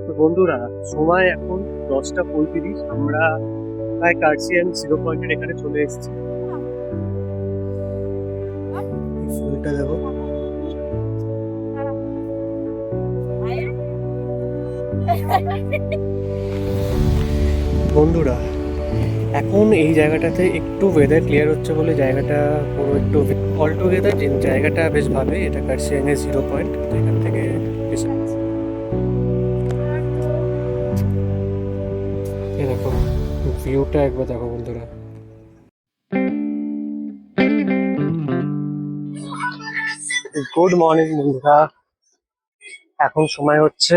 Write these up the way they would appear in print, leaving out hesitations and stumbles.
তো বন্ধুরা, সময় এখন 10টা 35। আমরা প্রায় কার্সিয়ান 0 পয়েন্টের এখানে চলে এসেছি। ফুলটা দেখো। বন্ধুরা, এখন এই জায়গাটাতে একটু ওয়েদার ক্লিয়ার হচ্ছে বলে জায়গাটা পুরো একটু অল টুগেদার জায়গাটা বেশ ভালোই। এটা কার্সিয়াংয়ের 0 পয়েন্ট, তো এখান থেকে দেখো ভিউটা একবার দেখো বন্ধুরা। গুড মর্নিং বন্ধুরা, এখন সময় হচ্ছে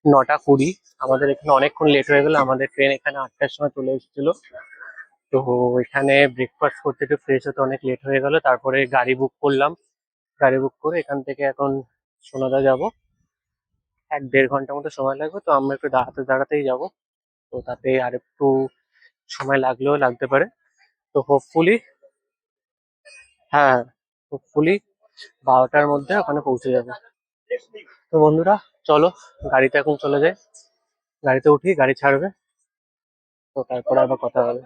9টা 20। আমাদের এখানে অনেকক্ষণ লেট হয়ে গেল। আমাদের ট্রেন এখানে 8টার সময় চলে এসেছিল। তো এখানে ব্রেকফাস্ট করতে একটু ফ্রেশ হতে অনেক লেট হয়ে গেল। তারপরে গাড়ি বুক করলাম। গাড়ি বুক করে এখান থেকে এখন সোনাদা যাব। 1-1.5 ঘন্টা মতো সময় লাগবে। তো আমরা একটু দাঁড়াতে দাঁড়াতেই যাব, তো তাতে আর একটু সময় লাগলেও লাগতে পারে। তো হোপফুলি, হ্যাঁ, হোপফুলি 12টার মধ্যে ওখানে পৌঁছে যাবে। তো বন্ধুরা, চলো গাড়িতে এখন চলে যাই। গাড়িতে উঠি, গাড়ি ছাড়বে, তো তারপরে আবার কথা হবে।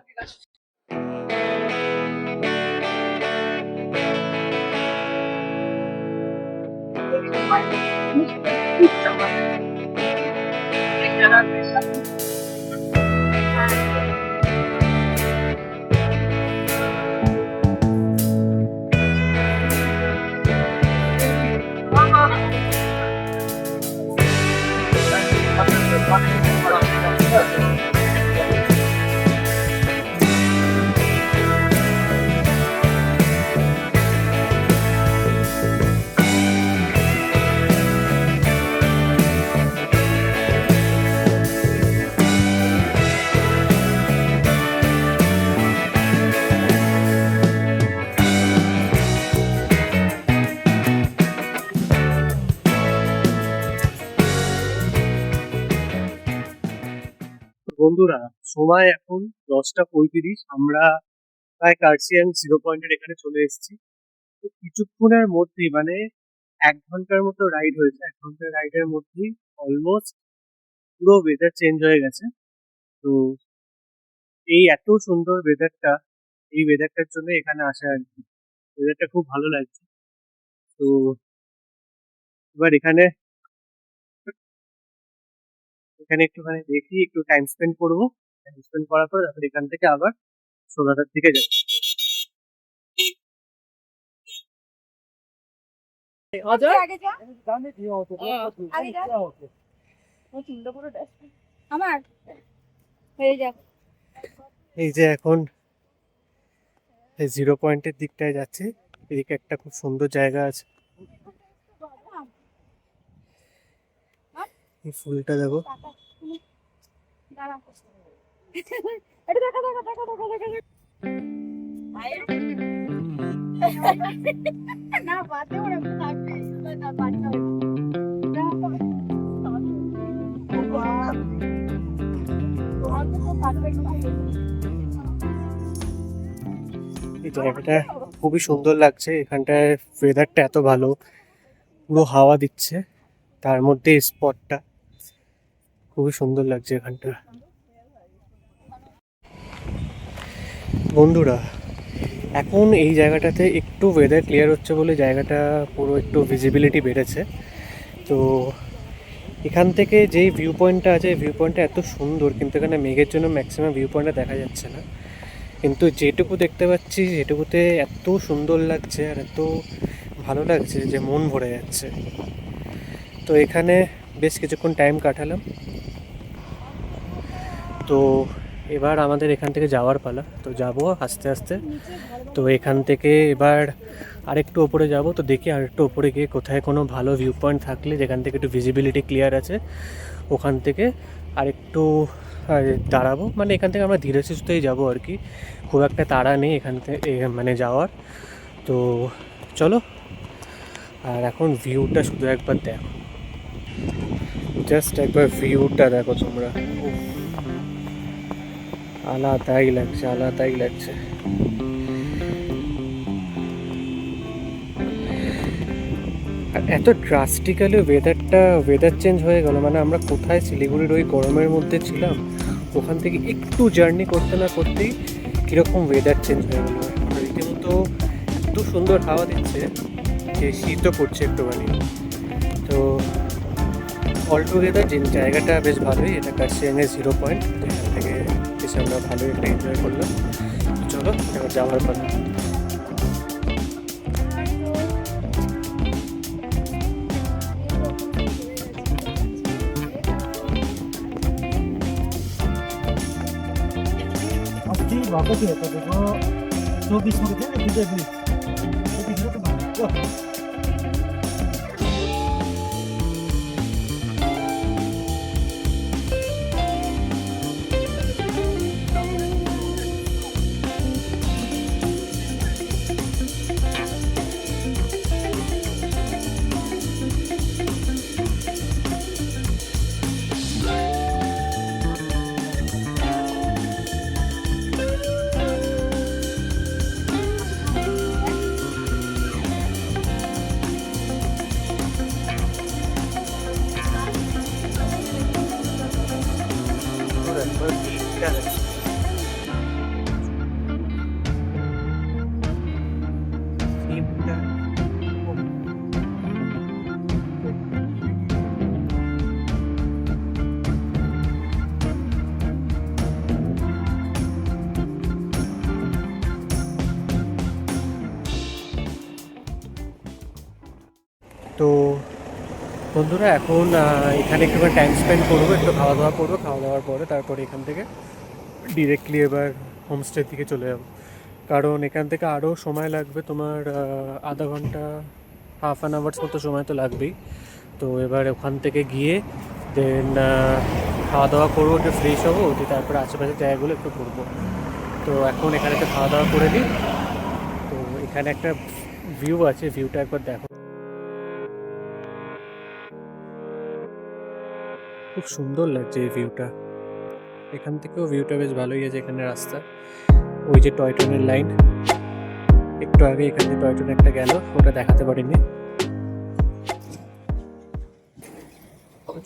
বন্ধুরা, সময় এখন 10টা 35। আমরা প্রায় কার্সিয়ান 0 পয়েন্টের এখানে চলে এসেছি। তো কিছুক্ষণের মধ্যেই, মানে 1 ঘন্টার মতো রাইড হয়েছে। 1 ঘন্টার রাইডের মধ্যেই অলমোস্ট পুরো ওয়েদার চেঞ্জ হয়ে গেছে। তো এই এত সুন্দর ওয়েদারটা, এই ওয়েদারটার জন্য এখানে আসা আর কি। ওয়েদারটা খুব ভালো লাগছে। তো এবার এখানে এখানে একটুখানি দেখি, একটু টাইম স্পেন্ড করবো। টাইম স্পেন্ড করার পর তারপর এখান থেকে আবার সোনাদার দিকে যাই। এই যে এখন 0 পয়েন্টের দিকটায় যাচ্ছে। এদিকে একটা খুব সুন্দর জায়গা আছে। এই ফুলটা দেখো। এই জায়গাটা খুবই সুন্দর লাগছে। এখানটায় ওয়েদারটা এত ভালো, পুরো হাওয়া দিচ্ছে, তার মধ্যে এই স্পটটা খুবই সুন্দর লাগছে এখানটা। বন্ধুরা, এখন এই জায়গাটাতে একটু ওয়েদার ক্লিয়ার হচ্ছে বলে জায়গাটা পুরো একটু ভিজিবিলিটি বেড়েছে। তো এখান থেকে যেই ভিউ পয়েন্টটা আছে, ভিউ পয়েন্টটা এত সুন্দর, কিন্তু এখানে মেঘের জন্য ম্যাক্সিমাম ভিউ পয়েন্টটা দেখা যাচ্ছে না। কিন্তু যেটুকু দেখতে পাচ্ছি যেটুকুতে এত সুন্দর লাগছে আর এত ভালো লাগছে যে মন ভরে যাচ্ছে। তো এখানে বেশ কিছুক্ষণ টাইম কাটালাম। তো এবার আমাদের এখান থেকে যাওয়ার পালা। তো যাব আস্তে আস্তে। তো এখান থেকে এবার আরেকটু ওপরে যাব। তো দেখি আরেকটু ওপরে গিয়ে কোথায় কোনো ভালো ভিউ পয়েন্ট থাকলে, যেখান থেকে একটু ভিজিবিলিটি ক্লিয়ার আছে, ওখান থেকে আরেকটু দাঁড়াবো। মানে এখান থেকে আমরা ধীরে সুস্থেই যাবো আর কি, খুব একটা তাড়া নেই এখান থেকে মানে যাওয়ার। তো চলো। আর এখন ভিউটা শুধু একবার দেখো, জাস্ট একবার ভিউটা দেখো তোমরা। আলাদাই লাগছে, আলাদাই লাগছে। এত ড্রাস্টিক্যালি ওয়েদার চেঞ্জ হয়ে গেল, মানে আমরা কোথায় শিলিগুড়ির ওই গরমের মধ্যে ছিলাম, ওখান থেকে একটু জার্নি করতে না করতেই কীরকম ওয়েদার চেঞ্জ হয়ে গেলো। রীতিমতো এত সুন্দর হাওয়া দিচ্ছে যে শীতও পড়ছে একটুখানি। তো অল টুগেদার যে জায়গাটা বেশ ভালোই, এটা কার্শিয়াংয়ের 0 পয়েন্ট, যেখান থেকে বেশ আমরা ভালোই একটা এনজয় করলাম। তো চলো এবার যাওয়ার পালা। अस्ति भएको थियो तपाईँको 24 थियो नि विजय ब्रिज त्यतिखेर त भएको তো বন্ধুরা এখন এখানে একটুখানি টাইম স্পেন্ড করবো, একটু খাওয়া দাওয়া করবো, খাওয়া দাওয়ার পরে তারপরে এখান থেকে ডিরেক্টলি এবার হোমস্টের দিকে চলে যাবো। কারণ এখান থেকে আরও সময় লাগবে তোমার, আধা ঘন্টা, হাফ অ্যান আওয়ার্স মতো সময় তো লাগবেই। তো এবার ওখান থেকে গিয়ে দেন খাওয়া দাওয়া করবো, একটু ফ্রেশ হবো, দিয়ে তারপরে আশেপাশের জায়গাগুলো একটু ঘুরবো। তো এখন এখানে একটা খাওয়া দাওয়া করে নিই। তো এখানে একটা ভিউ আছে, ভিউটা একবার দেখো, খুব সুন্দর লাগছে এই ভিউটা। এখান থেকেও ভিউটা বেশ ভালোই আছে, এখানে রাস্তা, ওই যে টয় ট্রেনের লাইন, একটু আগে এখান থেকে টয় ট্রেন একটা গেল, ওটা দেখাতে পারিনি।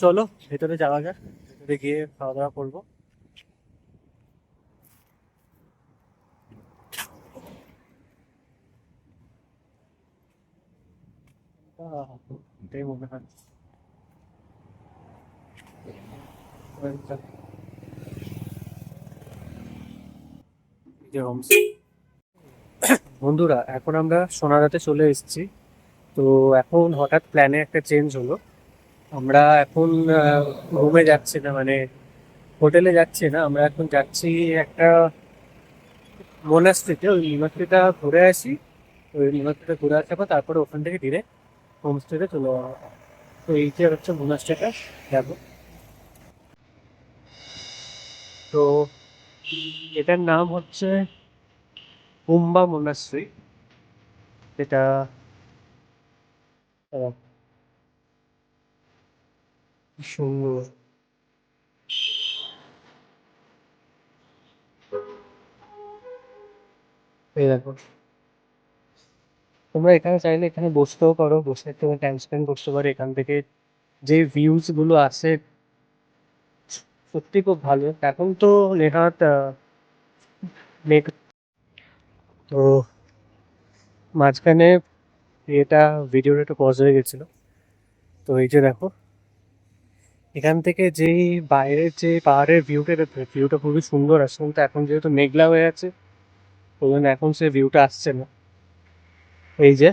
চলো ভেতরে যাওয়া যাক, ভেতরে গিয়ে খাওয়া দাওয়া করবো। এটাই মনে হয়। এই যে হোমস, বন্ধুরা এখন আমরা সোনারাতে চলে এসেছি। তো এখন হঠাৎ প্ল্যানে একটা চেঞ্জ হলো, আমরা এখন রুমে যাচ্ছি না, মানে হোটেলে যাচ্ছি না, আমরা এখন যাচ্ছি একটা মোনাস্ট্রিতে। ওই মোনাস্ট্রিটা ঘুরে আসি, ওই মোনাস্ট্রিটা ঘুরে আসার পর তারপরে ওখান থেকে ডিরেক্ট হোমস্টেতে চলে যাওয়া। তো এই যে হচ্ছে মোনাস্ট্রিটা, যাবো। তো এটার নাম হচ্ছে হুম্বা মোনাস্ট্রি, যেটা কি সুন্দর। এই দেখো, তোমরা এখানে চাইলে এখানে বসতেও পারো, বসে একটু টাইম স্পেন্ড করতে পারো। এখান থেকে যে ভিউজ গুলো আসে সত্যি খুব ভালো। এখন তো নেহাত মেঘ, তো মাঝখানে এটা ভিডিওটা একটু পজ হয়ে গেছিল। তো এই যে দেখো, এখান থেকে যেই বাইরের যে পাহাড়ের ভিউটা খুবই সুন্দর আসে, কিন্তু এখন যেহেতু মেঘলা হয়ে আছে ওই জন্য এখন সে ভিউটা আসছে না। এই যে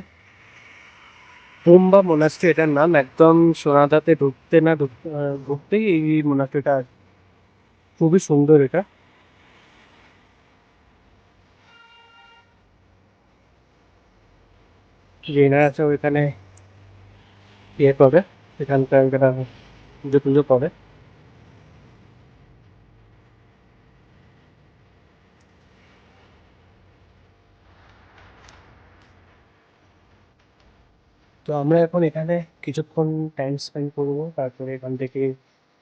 হুম্বা মোনাস্ট্রি এটার নাম, একদম সোনাদাতে ঢুকতে না ঢুকতেই এই মোনাস্ট্রিটা, খুবই সুন্দর এটা। জেনার আছে ওইখানে ইয়ে করে, এখানকার পুজো টুজো করে। তো আমরা এখন এখানে কিছুক্ষণ টাইম স্পেন্ড করবো, তারপরে এখান থেকে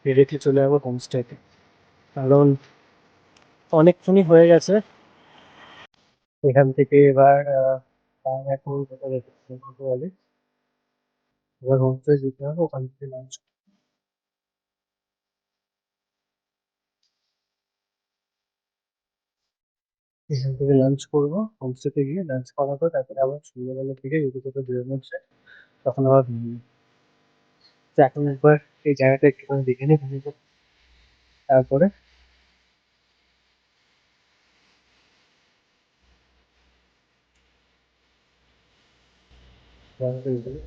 ডিরেক্টলি চলে যাবো হোমস্টেতে। কারণ অনেকক্ষণই হয়ে গেছে এখান থেকে। এবার এখন কোথায় যেতে বলে, এবার হোমস্টে যেতে হবে, ওখান থেকে লাঞ্চ, এখান থেকে লাঞ্চ করবো। হোমস্টেতে গিয়ে লাঞ্চ করার পর তারপরে আবার সন্ধ্যাবেলার দিকে যদি কোথাও বেরোনো যায় তখন আবার ঘুমিয়ে। তো এখন একবার এই জায়গাটা একটুখানি দেখে নিই ভেবে, তারপরে জায়গাটা এগোবো।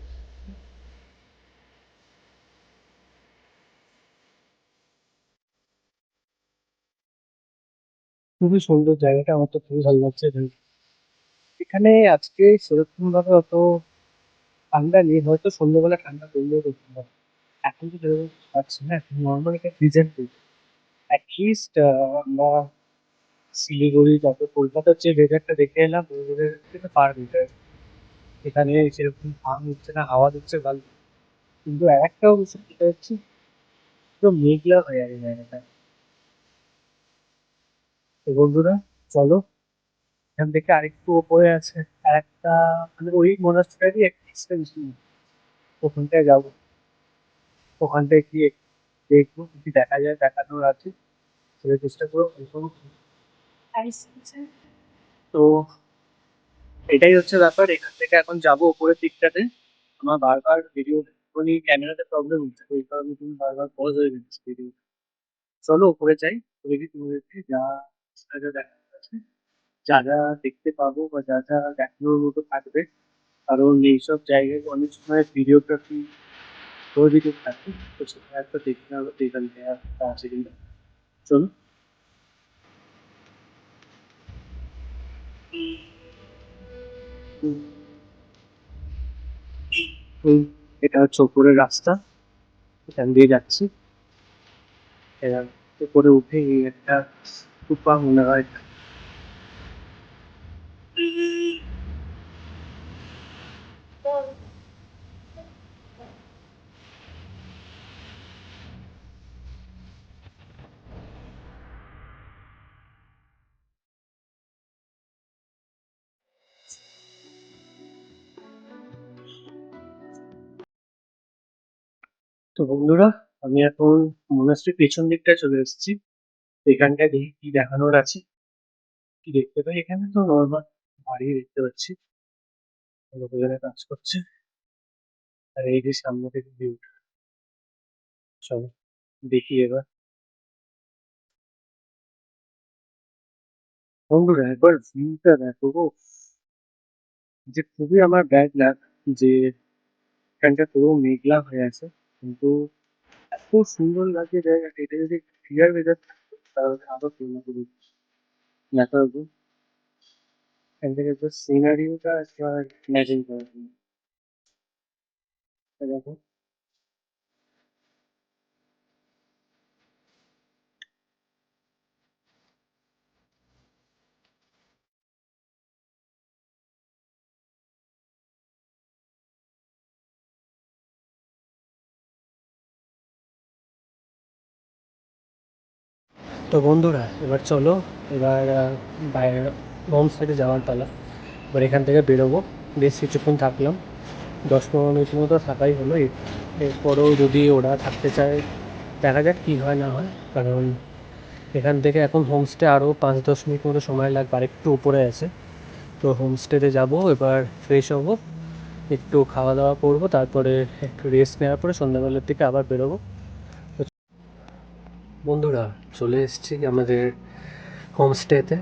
খুবই সুন্দর জায়গাটা, আমার তো খুবই ভালো লাগছে। এখানে আজকে সেরকম ভাবে অত ঠান্ডা নেই, হয়তো সন্ধ্যাবেলা ঠান্ডা পড়লেও দেখতে পাবো। এখন তো যেরকম পাচ্ছি না, এখন নর্মাল একটা সিজন অ্যাটলিস্ট আমরা শিলিগুড়ি, তারপর কলকাতার যে ওয়েদারটা দেখে এলাম ওই weather থেকে পার বেটার। এখানে সেরকম ঘাম হচ্ছে না, হাওয়া দিচ্ছে ভালো, কিন্তু একটা অবস্থা যেটা হচ্ছে পুরো মেঘলা হয়ে আছে জায়গাটা। তো বন্ধুরা, চলো, এখান থেকে আরেকটু ওপরে আছে আর একটা, মানে ওই মোনাস্ট্রারই একটা এক্সটেনশন, ওখানটায় যাবো। ওখানটায় গিয়ে দেখবো যদি দেখা যায়, দেখানোর আছে সেটা চেষ্টা করবো। তো এটাই হচ্ছে ব্যাপার, এখান থেকে এখন যাবো উপরের দিকটাতে। আমার বারবার ভিডিও মানে ক্যামেরাতে প্রবলেম হচ্ছে, তো এই কারণে তুমি বারবার পজ হয়ে যাচ্ছে ভিডিও। চলো উপরে যাই, দেখি তোমাদেরকে যা যা যা দেখার আছে, যা যা দেখতে পাবো বা যা যা দেখানোর মতো থাকবে। কারণ এইসব জায়গায় অনেক সময় ভিডিওগ্রাফি প্রয়োজিত থাকে, তো সেটা একটা দেখতে হবে তো এখান থেকে আছে কিনা। চলো। হুম, হুম, এটা হচ্ছে উপরের রাস্তা, এখান দিয়ে যাচ্ছি। এবার উপরে উঠে এই একটা কুপা মনে হয়। তো বন্ধুরা, আমি এখন মনাস্ট্রির পেছন দিকটায় চলে এসেছি। তো এখানটায় দেখি কি দেখানোর আছে, কি দেখতে পাই। এখানে তো নর্মাল বাড়ি দেখতে পাচ্ছি, লোকেরা কাজ করছে, আর এই যে সামনে থেকে ভিউ, চলো দেখি এবার। বন্ধুরা একবার ভিউটা দেখো গো, যে খুবই আমার ব্যাড লাগ যে এখানটা পুরো মেঘলা হয়ে আছে, কিন্তু এত সুন্দর লাগে জায়গাটা। এটা যদি ক্লিয়ার ওয়েদার থাকতো তাহলে আরো সুন্দর করে দেখা হতো। এখান থেকে তো সিনারিওটা একেবারে ইমাজিন করা যায়। এটা দেখো। তো বন্ধুরা এবার চলো, এবার বাইরে হোম সাইডে যাওয়ার পালা। এবার এখান থেকে বেরোবো, বেশ কিছুক্ষণ থাকলাম, 10-15 মিনিট মতো থাকাই হলো। এরপরেও যদি ওরা থাকতে চায় দেখা যাক কী হয় না হয়, কারণ এখান থেকে এখন হোমস্টে আরও 5-10 মিনিট মতো সময় লাগবে, আর একটু উপরে আছে। তো হোমস্টেতে যাবো, এবার ফ্রেশ হবো, একটু খাওয়া দাওয়া করবো, তারপরে একটু রেস্ট নেওয়ার পরে সন্ধ্যাবেলার দিকে আবার বেরোবো। তো বন্ধুরা, চলে এসেছি আমাদের হোমস্টেতে।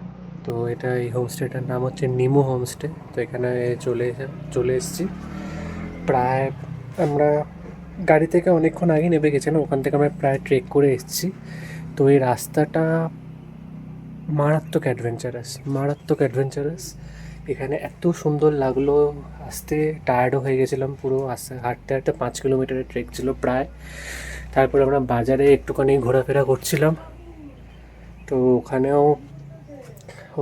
তো এটা, এই হোমস্টেটার নাম হচ্ছে নিমু হোমস্টে। তো এখানে চলে এসেছি প্রায়, আমরা গাড়ি থেকে অনেকক্ষণ আগে নেমে গেছিলাম, ওখান থেকে আমরা প্রায় ট্রেক করে এসেছি। তো এই রাস্তাটা মারাত্মক অ্যাডভেঞ্চারাস। এখানে এত সুন্দর লাগলো, আসতে টায়ার্ডও হয়ে গেছিলাম পুরো, আসতে হাঁটতে হাঁটতে 5 কিলোমিটারের ট্রেক ছিল প্রায়। তারপরে আমরা বাজারে একটুখানি ঘোরাফেরা করছিলাম। তো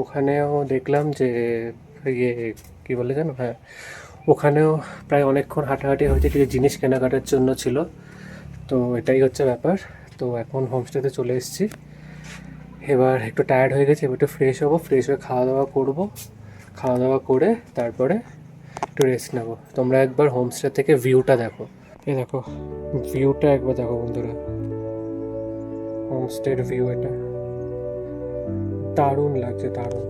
ওখানেও দেখলাম যে ইয়ে কী বলে জানো, হ্যাঁ, ওখানেও প্রায় অনেকক্ষণ হাঁটাহাঁটি হয়েছে, কিছু জিনিস কেনাকাটার জন্য ছিল। তো এটাই হচ্ছে ব্যাপার। তো এখন হোমস্টেতে চলে এসেছি, এবার একটু টায়ার্ড হয়ে গেছে, এবার একটু ফ্রেশ হবো, ফ্রেশ হয়ে খাওয়া দাওয়া করবো, খাওয়া দাওয়া করে তারপরে একটু রেস্ট নেবো। তোমরা একবার হোমস্টে থেকে ভিউটা দেখো, এই দেখো ভিউটা একবার দেখো বন্ধুরা, হোমস্টের ভিউ এটা দারুণ লাগছে, দারুণ।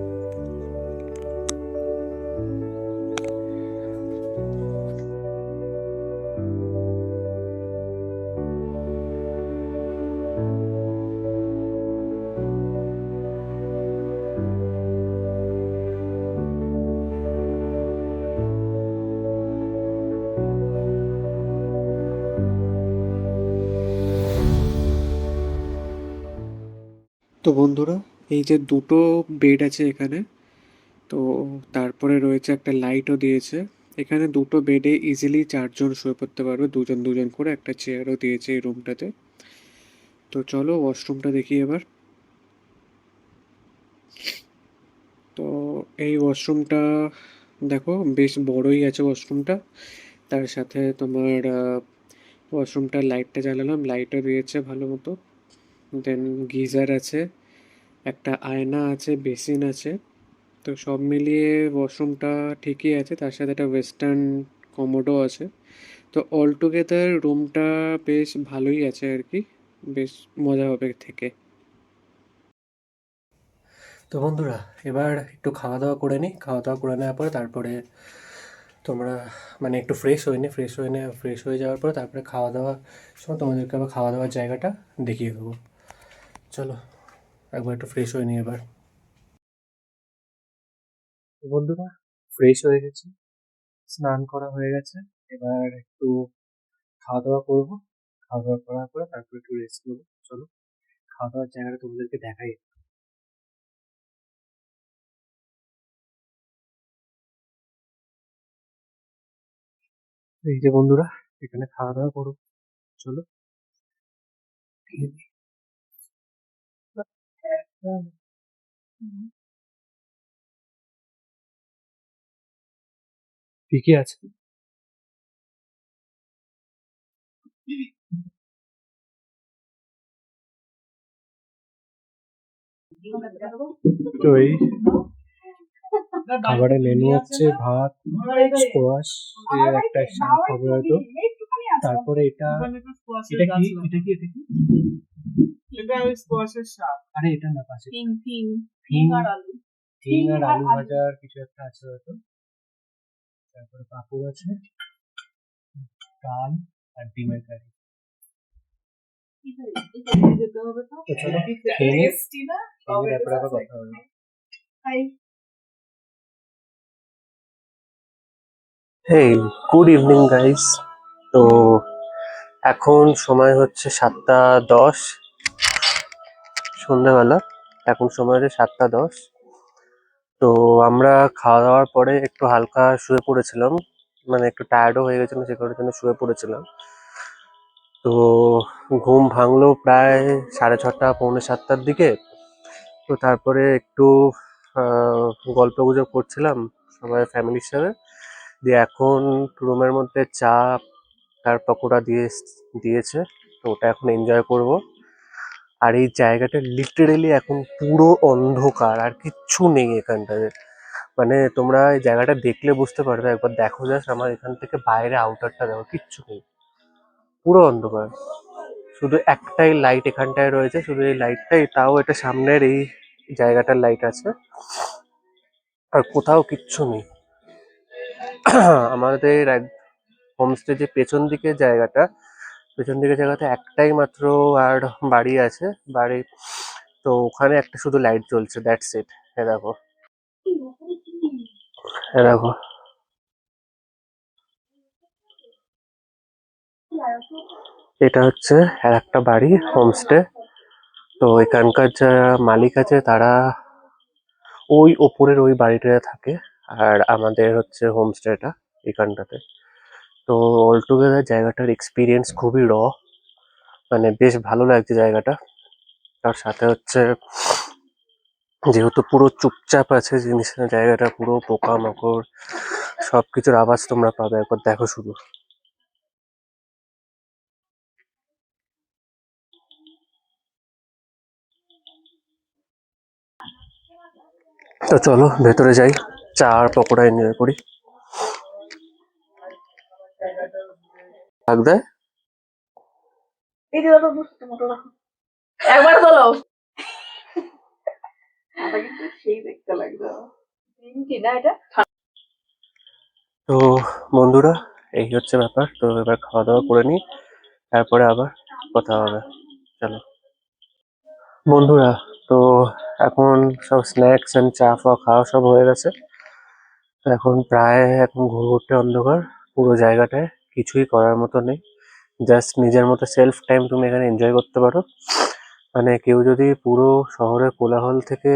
তো বন্ধুরা, এই যে দুটো বেড আছে এখানে, তো তারপরে রয়েছে একটা লাইটও দিয়েছে। এখানে দুটো বেডে ইজিলি 4 জন শুয়ে পড়তে পারবে, দুজন দুজন করে, একটা চেয়ারও দিয়েছে এই রুমটাতে। তো চলো ওয়াশরুমটা দেখি এবার। তো এই ওয়াশরুমটা দেখো বেশ বড়ই আছে ওয়াশরুমটা। তার সাথে তোমার ওয়াশরুমটার লাইটটা জ্বালালাম, লাইটও দিয়েছে ভালো মতো। দেন গিজার আছে, একটা আয়না আছে, বেসিন আছে। তো সব মিলিয়ে ওয়াশরুমটা ঠিকই আছে, তার সাথে একটা ওয়েস্টার্ন কমোডও আছে। তো অল টুগেদার রুমটা বেশ ভালোই আছে আর কি, বেশ মজা হবে থেকে। তো বন্ধুরা, এবার একটু খাওয়া দাওয়া করে নিই, খাওয়া দাওয়া করে নেওয়ার পরে তারপরে তোমরা মানে একটু ফ্রেশ হয়ে নি, ফ্রেশ হয়ে যাওয়ার পরে তারপরে খাওয়া দাওয়ার সময় তোমাদেরকে আবার খাওয়া দাওয়ার জায়গাটা দেখিয়ে দেবো। চলো একবার একটু ফ্রেশ হয়ে নিই এবার। তো বন্ধুরা, ফ্রেশ হয়ে গেছি, স্নান করা হয়ে গেছে, এবার একটু খাওয়া দাওয়া করবো। খাওয়া দাওয়া করার পরে তারপর একটু রেস্ট নেবো। চলো খাওয়া দাওয়ার জায়গাটা তোমাদেরকে দেখাই। এই যে বন্ধুরা, এখানে খাওয়া দাওয়া করো, চলো। ঠিকই আছে। তো এই খাবারের মেনু হচ্ছে ভাত, স্কোয়াশ এর একটা শাক হবে হয়তো, তারপরে এটা এটা কি এটা কি এটা কি এটা ওই স্কোয়াশের শাক। আরে এটা না, পাশে ফিং ফিং হিং, আর আলু। হিং আর আলু ভাজার কিছু একটা আছে হয়তো, তারপরে পাঁপড় আছে, ডাল আর ডিমের কারি। যেতে হবে তো। তো চলো খেয়ে নিই, টেস্টি না? খেয়ে নিই, তারপরে আবার কথা হবে। হাই। হেই, গুড ইভিনিং গাইস। তো এখন সময় হচ্ছে 7টা 10, সন্ধ্যাবেলা। এখন সময় হচ্ছে 7টা 10। তো আমরা খাওয়া দাওয়ার পরে একটু হালকা শুয়ে পড়েছিলাম, মানে একটু টায়ার্ডও হয়ে গেছিলাম, সে কারণে জন্য শুয়ে পড়েছিলাম। তো ঘুম ভাঙলো প্রায় 6:30 পৌনে 7টার দিকে। তো তারপরে একটু আহ, গল্প গুজব করছিলাম সবাই ফ্যামিলির সাথে। দিয়ে এখন রুমের মধ্যে চা আর পকোড়া দিয়েছে, তো ওটা এখন এনজয় করব। আর এই জায়গাটা লিটারেলি এখন পুরো অন্ধকার, আর কিচ্ছু নেই এখানটাতে। মানে তোমরা এই জায়গাটা দেখলে বুঝতে পারবে, একবার দেখো জাস্ট আমার এখান থেকে বাইরে আউটারটা দেখো, কিচ্ছু নেই, পুরো অন্ধকার। শুধু একটাই লাইট এখানটায় রয়েছে, শুধু এই লাইটটাই, তাও এটা সামনের এই জায়গাটার লাইট আছে, আর কোথাও কিচ্ছু নেই। আমাদের হোমস্টে যে পেছন দিকে জায়গাতে একটাই মাত্র আর বাড়ি আছে, বাড়ি। তো ওখানে একটা শুধু লাইট জ্বলছে, দ্যাটস ইট। এ দেখো, এ দেখো, এটা হচ্ছে আর একটা বাড়ি, হোমস্টে। তো এখানকার যারা মালিক আছে তারা ওই ওপরের ওই বাড়িটাতে থাকে, আর আমাদের হচ্ছে হোমস্টেটা এখানটাতে। তো অল টুগেদার জায়গাটার এক্সপিরিয়েন্স খুবই মানে বেশ ভালো লাগছে জায়গাটা। তার সাথে হচ্ছে যেহেতু পুরো চুপচাপ আছে জিনিসটা, জায়গাটা পুরো পোকামাকড় সবকিছুর আওয়াজ তোমরা পাবে, একবার দেখো শুধু। তো চলো ভেতরে যাই, চা আর পকোড়া এনজয় করি। লাগ দেয়। এই যে দাদা বুঝতে মতো রাখো একবার তোলো এটা কিন্তু সেই দেখতে লাগবে কি না এটা তো বন্ধুরা, এই হচ্ছে ব্যাপার। তো এবার খাওয়া দাওয়া করে নিই, তারপরে আবার কথা হবে। চলো বন্ধুরা, তো এখন সব স্ন্যাক্স এন্ড চা ফা খাওয়া সব হয়ে গেছে। তো এখন ঘুরঘুরটে অন্ধকার পুরো জায়গাটায়, কিছুই করার মতো নেই। জাস্ট নিজের মতো সেলফ টাইম তুমি এখানে এনজয় করতে পারো। মানে কেউ যদি পুরো শহরের কোলাহল থেকে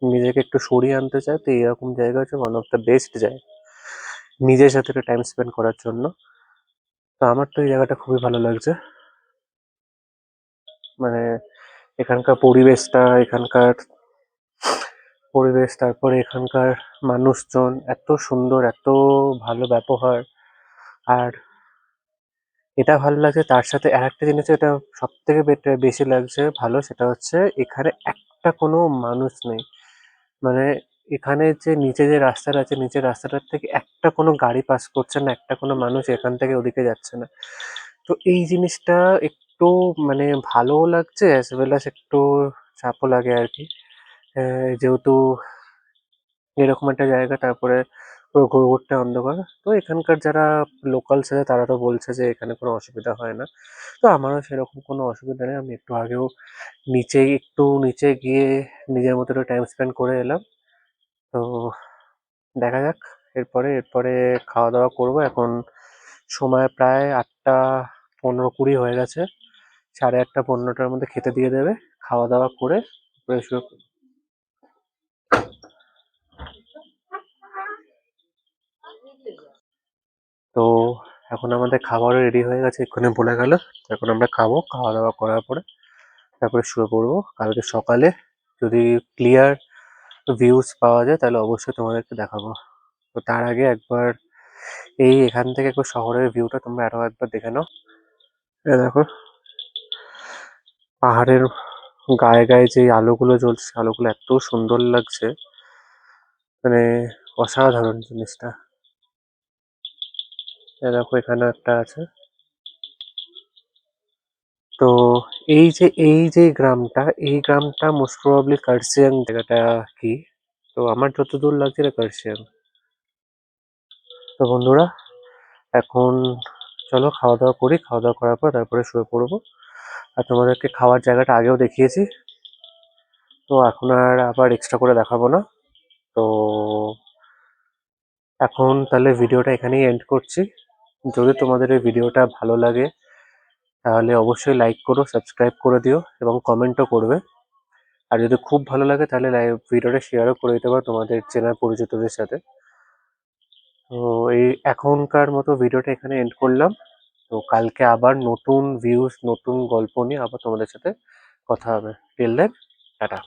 নিজেকে একটু সরিয়ে আনতে চায়, তো এরকম জায়গা হচ্ছে ওয়ান অফ দ্য বেস্ট জায়গা নিজের সাথে একটু টাইম স্পেন্ড করার জন্য। তো আমার তো এই জায়গাটা খুবই ভালো লাগছে। মানে এখানকার পরিবেশ, তারপরে এখানকার মানুষজন এত সুন্দর, এত ভালো ব্যবহার। আর এটা ভালো লাগছে, তার সাথে আরেকটা জিনিস এটা সব থেকে বেশি লাগছে ভালো, সেটা হচ্ছে এখানে একটা কোনো মানুষ নেই। মানে এখানে যে নিচে যে রাস্তাটা আছে, নিচের রাস্তাটার থেকে একটা কোনো গাড়ি পাস করছে না, একটা কোনো মানুষ এখান থেকে ওদিকে যাচ্ছে না। তো এই জিনিসটা একটু মানে ভালোও লাগছে, অ্যাজ ওয়েল অ্যাজ একটু চাপও লাগে আর কি। যেহেতু এরকম একটা জায়গা, তারপরে পুরো ঘুরঘুরটা অন্ধকার। তো এখানকার যারা লোকালস আছে তারা তো বলছে যে এখানে কোনো অসুবিধা হয় না। তো আমারও সেরকম কোনো অসুবিধা নেই। আমি একটু আগেও নিচে গিয়ে নিজের মতো একটু টাইম স্পেন্ড করে এলাম। তো দেখা যাক এরপরে খাওয়া দাওয়া করবো। এখন সময় প্রায় 8:15-20 হয়ে গেছে। 8:30-9টার মধ্যে খেতে দিয়ে দেবে। খাওয়া দাওয়া করে তারপরে তো এখন আমাদের খাবারও রেডি হয়ে গেছে, এক্ষুনি বলে গেল। এখন আমরা খাবো, খাওয়া দাওয়া করার পরে তারপরে শুয়ে পড়বো। কালকে সকালে যদি ক্লিয়ার ভিউজ পাওয়া যায় তাহলে অবশ্যই তোমাদেরকে দেখাবো। তো তার আগে একবার এখান থেকে একবার শহরের ভিউটা তোমরা আরো একবার দেখে নাও। এই দেখো পাহাড়ের গায়ে গায়ে যে আলোগুলো জ্বলছে, আলোগুলো এত সুন্দর লাগছে, মানে অসাধারণ জিনিসটা। এই দেখো এখানে একটা আছে। তো এই গ্রামটা মোস্ট প্রবাবলি কার্শিয়াং জায়গাটা কি। তো আমার যতদূর লাগছে এটা কার্শিয়াং। তো বন্ধুরা, এখন চলো খাওয়া দাওয়া করি, খাওয়া দাওয়া করার পর তারপরে শুয়ে পড়বো। আর তোমাদেরকে খাওয়ার জায়গাটা আগেও দেখিয়েছি, তো এখন আর আবার এক্সট্রা করে দেখাবো না। তো এখন তাহলে ভিডিওটা এখানেই এন্ড করছি। যদি তোমাদের এই ভিডিওটা ভালো লাগে তাহলে অবশ্যই লাইক করো, সাবস্ক্রাইব করে দিও এবং কমেন্টও করবে। আর যদি খুব ভালো লাগে তাহলে ভিডিওটা শেয়ারও করে দিতে পারো তোমাদের চেনা পরিচিতদের সাথে। তো এই এখনকার মতো ভিডিওটা এখানে এন্ড করলাম। তো কালকে আবার নতুন ভিউজ, নতুন গল্প নিয়ে আবার তোমাদের সাথে কথা হবে। Till then, tata.